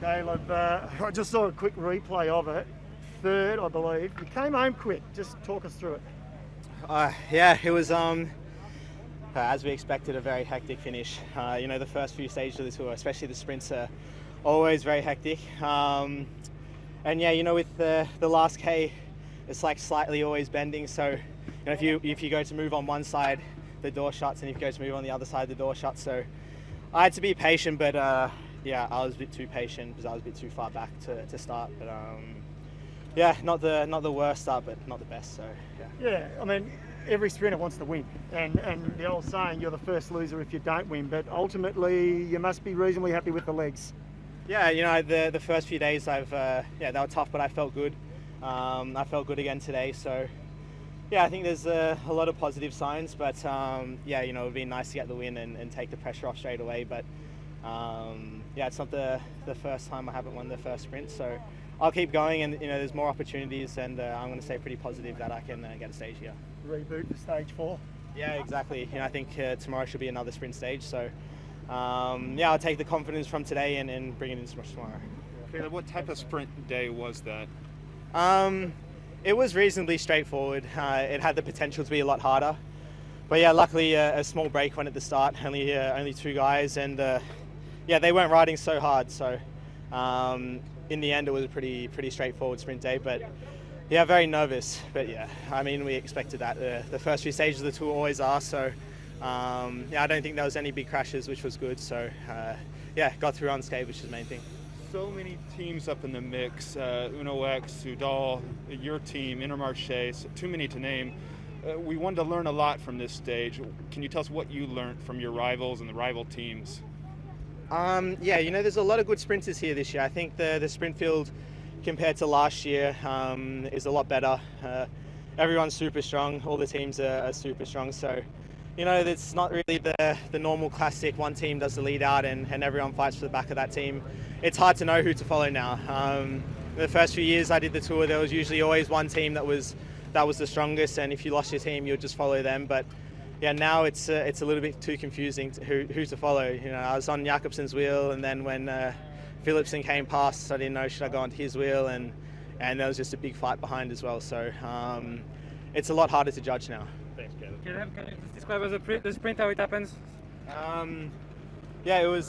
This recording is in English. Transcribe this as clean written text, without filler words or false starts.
Caleb, I just saw a quick replay of it. Third, I believe. You came home quick. Just talk us through it. Yeah, it was, as we expected, a very hectic finish. The first few stages of the tour, especially the sprints, are always very hectic. And yeah, with the last K, it's like slightly always bending. So, if you go to move on one side, the door shuts, and if you go to move on the other side, the door shuts. So I had to be patient, but yeah, I was a bit too patient because I was a bit too far back to start. But yeah, not the worst start, but not the best. So yeah. Yeah, I mean, every sprinter wants to win, and the old saying, you're the first loser if you don't win. But ultimately, you must be reasonably happy with the legs. Yeah, the first few days they were tough, but I felt good. I felt good again today. So yeah, I think there's a lot of positive signs, but yeah, it would be nice to get the win and take the pressure off straight away. But yeah, it's not the first time I haven't won the first sprint, so I'll keep going, and there's more opportunities, and I'm going to stay pretty positive that I can get a stage here. Reboot for stage 4. Yeah, exactly. I think tomorrow should be another sprint stage, so yeah, I'll take the confidence from today and bring it into tomorrow. Caleb, what type of sprint day was that? It was reasonably straightforward. It had the potential to be a lot harder, but yeah, luckily a small break went at the start. Only 2 guys, and yeah, they weren't riding so hard. So in the end, it was a pretty straightforward sprint day. But yeah, very nervous. But yeah, I mean, we expected that. The first few stages of the tour always are. So yeah, I don't think there was any big crashes, which was good. So yeah, got through unscathed, which is the main thing. So many teams up in the mix, Uno X, Udall, your team, Intermarché, so too many to name. We wanted to learn a lot from this stage. Can you tell us what you learned from your rivals and the rival teams? Yeah, there's a lot of good sprinters here this year. I think the sprint field compared to last year is a lot better. Everyone's super strong. All the teams are super strong. So, it's not really the normal classic one team does the lead out and everyone fights for the back of that team. It's hard to know who to follow now. The first few years I did the tour, there was usually always one team that was the strongest, and if you lost your team, you'd just follow them. But yeah, now it's a little bit too confusing who to follow. I was on Jakobsen's wheel, and then when Philipsen came past, I didn't know should I go onto his wheel, and there was just a big fight behind as well. So it's a lot harder to judge now. Thanks, Caleb. Can you describe the sprint how it happens? Yeah, it was